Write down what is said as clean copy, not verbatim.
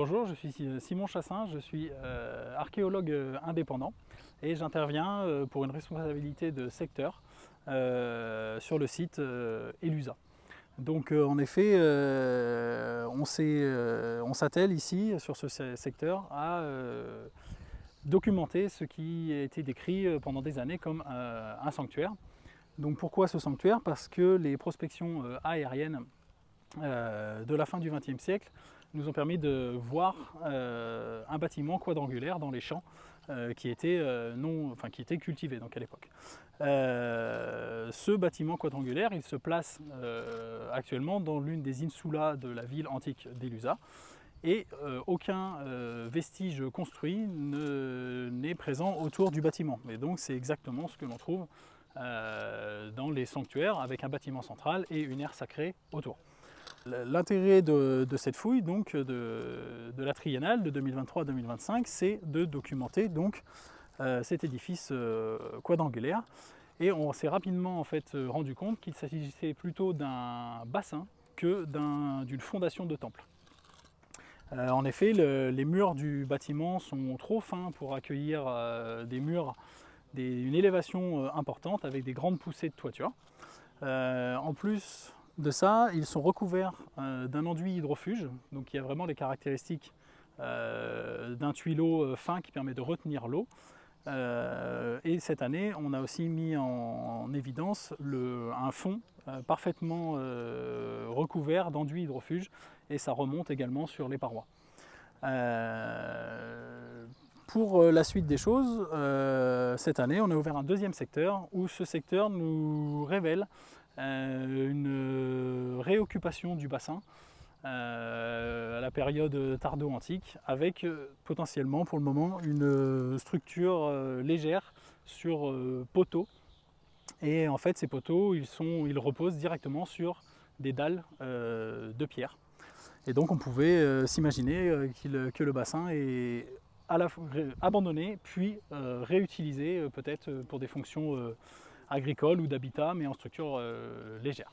Bonjour, je suis Simon Chassin, je suis archéologue indépendant et j'interviens pour une responsabilité de secteur sur le site Elusa. Donc en effet, on s'attelle ici sur ce secteur à documenter ce qui a été décrit pendant des années comme un sanctuaire. Donc pourquoi ce sanctuaire? Parce que les prospections aériennes de la fin du XXe siècle nous ont permis de voir un bâtiment quadrangulaire dans les champs qui était cultivé donc à l'époque. Ce bâtiment quadrangulaire, il se place actuellement dans l'une des insulas de la ville antique d'Elusa et aucun vestige construit n'est présent autour du bâtiment. Et donc c'est exactement ce que l'on trouve dans les sanctuaires avec un bâtiment central et une aire sacrée autour. L'intérêt de cette fouille, donc de la triennale de 2023-2025, c'est de documenter donc, cet édifice quadrangulaire. Et on s'est rapidement en fait, rendu compte qu'il s'agissait plutôt d'un bassin que d'une fondation de temple. En effet, les murs du bâtiment sont trop fins pour accueillir des murs, une élévation importante avec des grandes poussées de toiture. En plus de ça, ils sont recouverts d'un enduit hydrofuge, donc il y a vraiment les caractéristiques d'un tuyau fin qui permet de retenir l'eau. Et cette année, on a aussi mis en évidence un fond parfaitement recouvert d'enduit hydrofuge, et ça remonte également sur les parois. Pour la suite des choses, cette année, on a ouvert un deuxième secteur où ce secteur nous révèle une réoccupation du bassin à la période tardo-antique avec potentiellement pour le moment une structure légère sur poteaux. Et en fait ces poteaux ils reposent directement sur des dalles de pierre. Et donc on pouvait s'imaginer que le bassin est à la fois abandonné puis réutilisé peut-être pour des fonctions agricoles ou d'habitat mais en structure légère.